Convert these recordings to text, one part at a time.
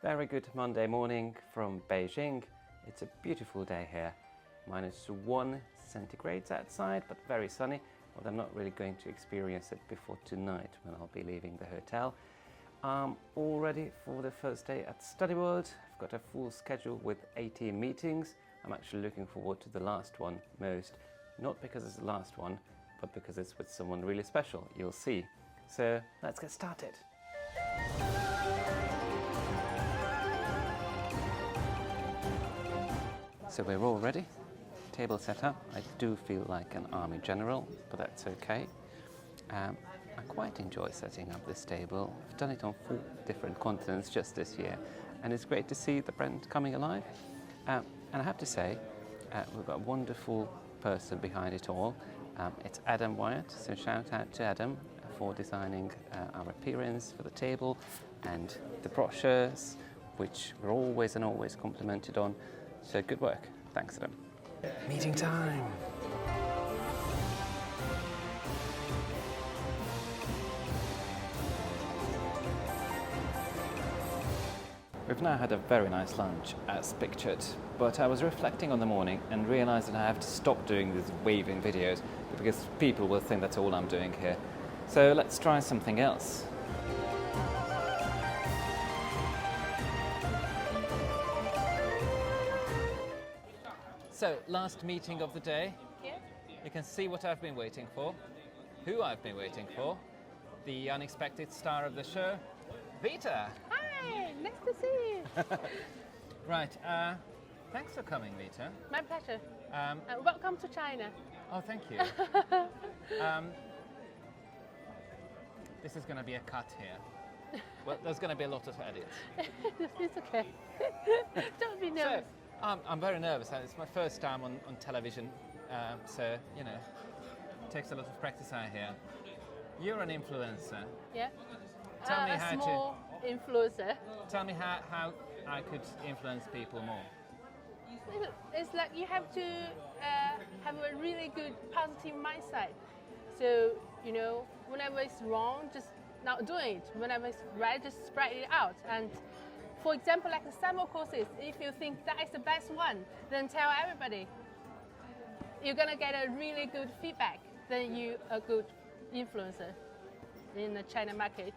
Very good Monday morning from Beijing. It's a beautiful day here. -1 centigrades outside, but very sunny. But I'm not really going to experience it before tonight when I'll be leaving the hotel. I'm all ready for the first day at Study World. I've got a full schedule with 18 meetings. I'm actually looking forward to the last one most. Not because it's the last one, but because it's with someone really special. You'll see. So let's get started. So we're all ready. Table set up. I do feel like an army general, but that's okay. I quite enjoy setting up this table. I've done it on 4 different continents just this year, and it's great to see the brand coming alive. And I have to say, we've got a wonderful person behind it all. It's Adam Wyatt, so shout out to Adam for designing our appearance for the table and the brochures, which we're always complimented on. So good work. Thanks, Adam. Meeting time. We've now had a very nice lunch, as pictured, but I was reflecting on the morning and realised that I have to stop doing these waving videos because people will think that's all I'm doing here. So let's try something else. So, last meeting of the day. Yeah. You can see what I've been waiting for, who I've been waiting for, the unexpected star of the show, Vita. Hi, nice to see you. Right, thanks for coming, Vita. My pleasure. Welcome to China. Oh, thank you. This is going to be a cut here. Well, there's going to be a lot of edits. It's okay. Don't be nervous. So, I'm very nervous. It's my first time on television, so, you know, it takes a lot of practice out here. You're an influencer. Yeah. Tell me a how small influencer. Tell me how I could influence people more. It's like you have to have a really good positive mindset. So, you know, whenever it's wrong, just not do it. Whenever it's right, just spread it out. And for example, like the summer courses, if you think that is the best one, then tell everybody. You're gonna get a really good feedback. Then you a good influencer in the China market.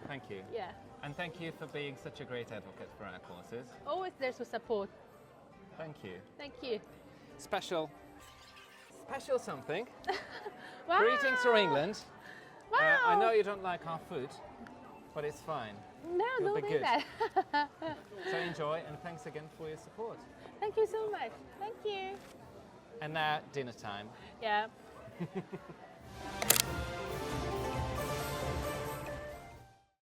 Thank you. Yeah. And thank you for being such a great advocate for our courses. Always there to support. Thank you. Thank you. Special something. Wow. Greetings from England. Wow. I know you don't like our food, but it's fine. No, You'll don't be do good. that. So enjoy, and thanks again for your support. Thank you so much. Thank you. And now dinner time. Yeah.